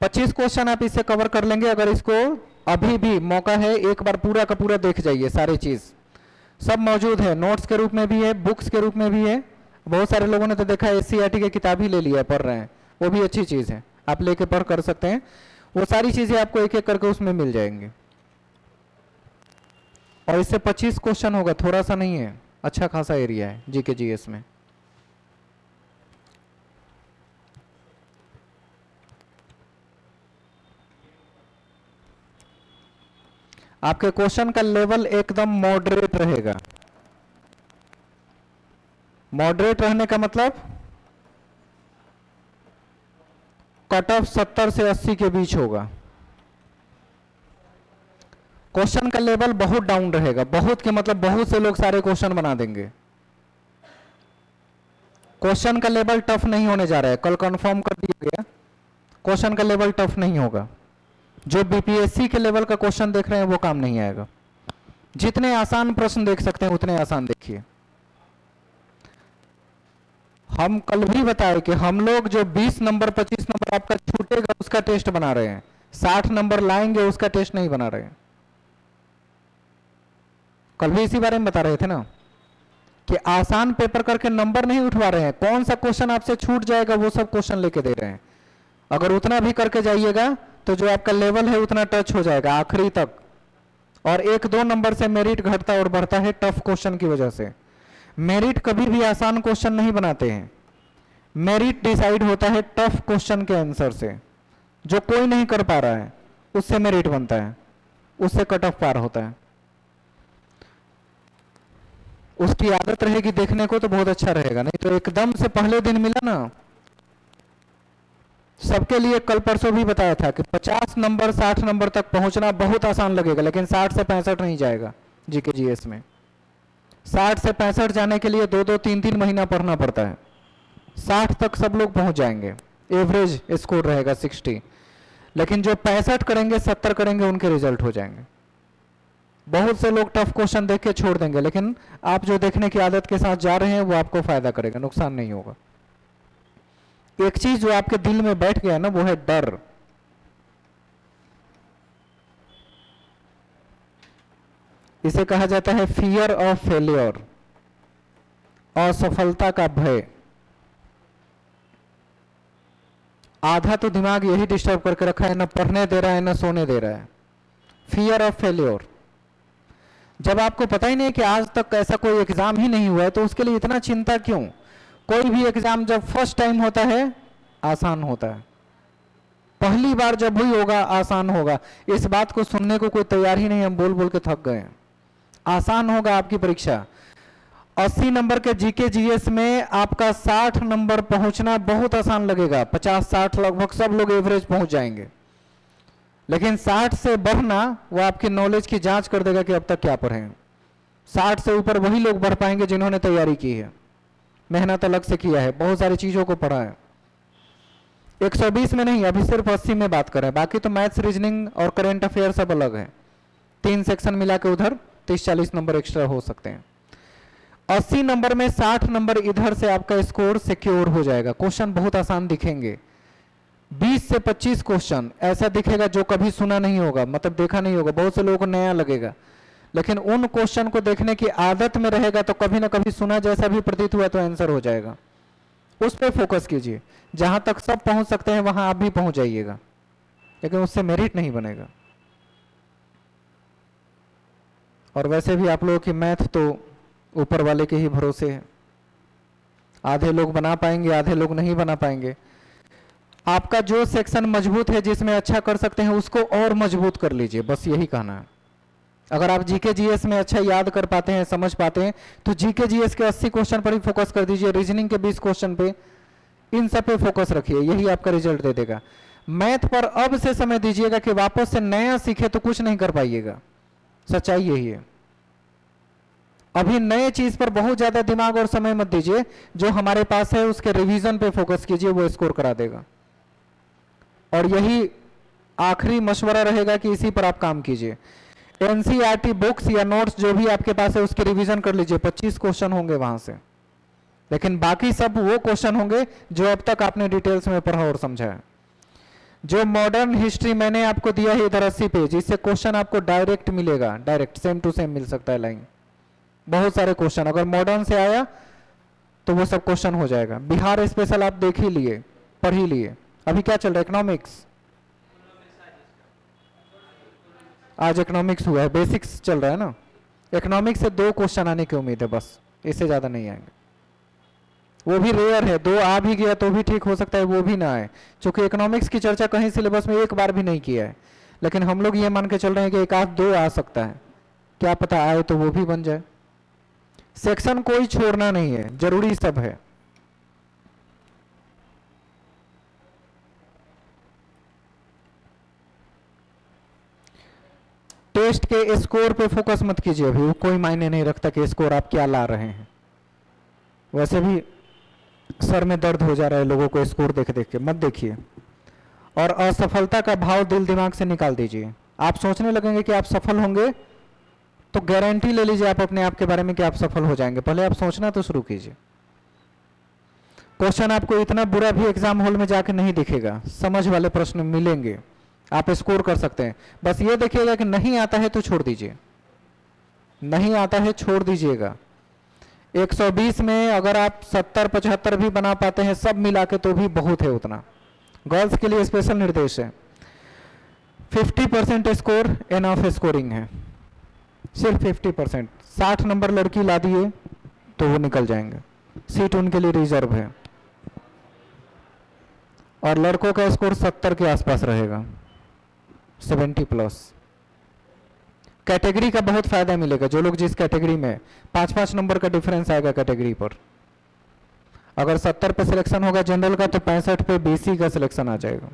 25 क्वेश्चन आप इससे कवर कर लेंगे। अगर इसको अभी भी मौका है एक बार पूरा का पूरा देख जाइए, सारी चीज सब मौजूद है, नोट्स के रूप में भी है, बुक्स के रूप में भी है। बहुत सारे लोगों ने तो देखा एससीईआरटी की किताब ही ले लिया, पढ़ रहे हैं, वो भी अच्छी चीज है, आप लेके पढ़ कर सकते हैं। वो सारी चीजें आपको एक एक करके उसमें मिल जाएंगी और इससे 25 क्वेश्चन होगा, थोड़ा सा नहीं है, अच्छा खासा एरिया है जीके जीएस में। आपके क्वेश्चन का लेवल एकदम मॉडरेट रहेगा। मॉडरेट रहने का मतलब कट ऑफ 70 से 80 के बीच होगा। क्वेश्चन का लेवल बहुत डाउन रहेगा, बहुत के मतलब बहुत से लोग सारे क्वेश्चन बना देंगे। क्वेश्चन का लेवल टफ नहीं होने जा रहा है, कल कंफर्म कर दिया गया, क्वेश्चन का लेवल टफ नहीं होगा। जो बीपीएससी के लेवल का क्वेश्चन देख रहे हैं वो काम नहीं आएगा। जितने आसान प्रश्न देख सकते हैं उतने आसान देखिए। हम कल भी बताए कि हम लोग जो 20 नंबर 25 नंबर आपका छूटेगा उसका टेस्ट बना रहे हैं, 60 नंबर लाएंगे उसका टेस्ट नहीं बना रहे हैं। कल भी इसी बारे में बता रहे थे ना कि आसान पेपर करके नंबर नहीं उठवा रहे हैं, कौन सा क्वेश्चन आपसे छूट जाएगा वो सब क्वेश्चन लेके दे रहे हैं। अगर उतना भी करके जाइएगा तो जो आपका लेवल है उतना टच हो जाएगा आखिरी तक, और 1-2 नंबर से मेरिट घटता और बढ़ता है टफ क्वेश्चन की वजह से। मेरिट कभी भी आसान क्वेश्चन नहीं बनाते हैं, मेरिट डिसाइड होता है टफ क्वेश्चन के आंसर से। जो कोई नहीं कर पा रहा है उससे मेरिट बनता है, उससे कट ऑफ पार होता है। उसकी आदत रहेगी देखने को तो बहुत अच्छा रहेगा, नहीं तो एकदम से पहले दिन मिला ना, सबके लिए कल परसों भी बताया था कि 50 नंबर 60 नंबर तक पहुंचना बहुत आसान लगेगा, लेकिन 60 से 65 नहीं जाएगा, जीके जीएस में। 60 से 65 जाने के लिए 2-2 3-3 महीना पढ़ना पड़ता है। 60 तक सब लोग पहुंच जाएंगे, एवरेज स्कोर रहेगा 60। लेकिन जो 65 करेंगे 70 करेंगे उनके रिजल्ट हो जाएंगे। बहुत से लोग टफ क्वेश्चन देख के छोड़ देंगे, लेकिन आप जो देखने की आदत के साथ जा रहे हैं वो आपको फायदा करेगा, नुकसान नहीं होगा। एक चीज जो आपके दिल में बैठ गया ना वो है डर। इसे कहा जाता है फियर ऑफ फेलियर, असफलता का भय। आधा तो दिमाग यही डिस्टर्ब करके रखा है, ना पढ़ने दे रहा है ना सोने दे रहा है। Fear of failure. जब आपको पता ही नहीं कि आज तक ऐसा कोई एग्जाम ही नहीं हुआ है तो उसके लिए इतना चिंता क्यों? कोई भी एग्जाम जब फर्स्ट टाइम होता है आसान होता है, पहली बार जब हुई होगा आसान होगा। इस बात को सुनने को कोई तैयार ही नहीं, हम बोल बोल के थक गए हैं। आसान होगा आपकी परीक्षा। 80 नंबर के जीके जीएस में आपका 60 नंबर पहुंचना बहुत आसान लगेगा। 50-60 लगभग सब लोग एवरेज पहुंच जाएंगे, लेकिन 60 से बढ़ना वो आपकी नॉलेज की जांच कर देगा कि अब तक क्या पढ़े हैं। 60 से ऊपर वही लोग बढ़ पाएंगे जिन्होंने तैयारी की है, मेहनत अलग से किया है, बहुत सारी चीजों को पढ़ा है। 120 में नहीं, अभी सिर्फ 80 में बात कर रहे हैं। बाकी तो मैथ्स, रीजनिंग और करंट अफेयर सब अलग है। 3 सेक्शन मिला के उधर 30-40 नंबर एक्स्ट्रा हो सकते हैं। 80 नंबर में 60 नंबर इधर से आपका स्कोर सिक्योर हो जाएगा। क्वेश्चन बहुत आसान दिखेंगे। 20 से 25 क्वेश्चन ऐसा दिखेगा जो कभी सुना नहीं होगा, मतलब देखा नहीं होगा, बहुत से लोगों को नया लगेगा। लेकिन उन क्वेश्चन को देखने की आदत में रहेगा तो कभी ना कभी सुना जैसा भी प्रतीत हुआ तो आंसर हो जाएगा। उस पर फोकस कीजिए। जहां तक सब पहुंच सकते हैं वहां आप भी पहुंच जाइएगा, लेकिन उससे मेरिट नहीं बनेगा। और वैसे भी आप लोगों की मैथ तो ऊपर वाले के ही भरोसे है। आधे लोग बना पाएंगे, आधे लोग नहीं बना पाएंगे। आपका जो सेक्शन मजबूत है, जिसमें अच्छा कर सकते हैं, उसको और मजबूत कर लीजिए, बस यही कहना है। अगर आप जीके जीएस में अच्छा याद कर पाते हैं, समझ पाते हैं, तो जीके जीएस के 80 क्वेश्चन पर ही फोकस कर दीजिए। रीजनिंग के 20 क्वेश्चन पे, इन सब पे फोकस रखिए, यही आपका रिजल्ट दे देगा। मैथ पर अब से समय दीजिएगा कि वापस से नया सीखे तो कुछ नहीं कर पाइएगा, सच्चाई यही है। अभी नए चीज पर बहुत ज्यादा दिमाग और समय मत दीजिए। जो हमारे पास है उसके रिवीजन पे फोकस कीजिए, वो स्कोर करा देगा। और यही आखिरी मशवरा रहेगा कि इसी पर आप काम कीजिए। एनसीईआरटी बुक्स या नोट्स जो भी आपके पास है उसके रिवीजन कर लीजिए। 25 क्वेश्चन होंगे वहां से, लेकिन बाकी सब वो क्वेश्चन होंगे जो अब तक आपने डिटेल्स में पढ़ा और समझा है। जो मॉडर्न हिस्ट्री मैंने आपको दिया है इधर 80 पेज, इससे क्वेश्चन आपको डायरेक्ट मिलेगा, डायरेक्ट सेम टू सेम मिल सकता है लाइन। बहुत सारे क्वेश्चन अगर मॉडर्न से आया तो वो सब क्वेश्चन हो जाएगा। बिहार स्पेशल आप देख ही लिए, पढ़ ही लिए। अभी क्या चल रहा है? इकोनॉमिक्स। आज इकोनॉमिक्स हुआ है, बेसिक्स चल रहा है ना। इकोनॉमिक्स से 2 क्वेश्चन आने की उम्मीद है, बस इससे ज्यादा नहीं आएंगे। वो भी रेयर है, 2 आ भी गया तो भी ठीक हो सकता है वो भी ना आए, क्योंकि इकोनॉमिक्स की चर्चा कहीं सिलेबस में एक बार भी नहीं किया है। लेकिन हम लोग ये मान के चल रहे हैं कि 1-2 आ सकता है, क्या पता आए तो वो भी बन जाए। सेक्शन कोई छोड़ना नहीं है, जरूरी सब है। टेस्ट के स्कोर पे फोकस मत कीजिए, अभी वो कोई मायने नहीं रखता कि स्कोर आप क्या ला रहे हैं। वैसे भी सर में दर्द हो जा रहा है लोगों को स्कोर देख देख के, मत देखिए। और असफलता का भाव दिल दिमाग से निकाल दीजिए। आप सोचने लगेंगे कि आप सफल होंगे तो गारंटी ले लीजिए आप अपने आप के बारे में कि आप सफल हो जाएंगे। पहले आप सोचना तो शुरू कीजिए। क्वेश्चन आपको इतना बुरा भी एग्जाम हॉल में जाके नहीं दिखेगा, समझ वाले प्रश्न मिलेंगे, आप स्कोर कर सकते हैं। बस ये देखिएगा कि नहीं आता है तो छोड़ दीजिए, नहीं आता है छोड़ दीजिएगा। 120 में अगर आप 70-75 भी बना पाते हैं सब मिला के तो भी बहुत है उतना। गर्ल्स के लिए स्पेशल निर्देश है, 50% स्कोर एनफ स्कोरिंग है, सिर्फ 50%। 60 नंबर लड़की ला दिए तो वो निकल जाएंगे, सीट उनके लिए रिजर्व है। और लड़कों का स्कोर 70 के आसपास रहेगा, 70+। कैटेगरी का बहुत फायदा मिलेगा। जो लोग जिस कैटेगरी में 5-5 नंबर का डिफरेंस आएगा कैटेगरी पर। अगर 70 पे सिलेक्शन होगा जनरल का तो 65 पे बीसी का सिलेक्शन आ जाएगा।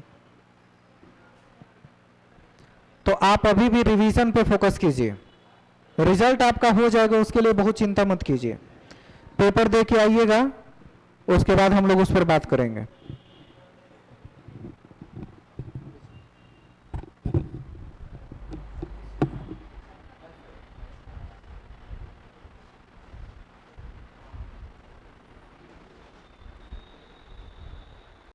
तो आप अभी भी रिवीजन पे फोकस कीजिए। रिजल्ट आपका हो जाएगा, उसके लिए बहुत चिंता मत कीजिए। पेपर दे के आइएगा, उसके बाद हम लोग उस पर बात करेंगे।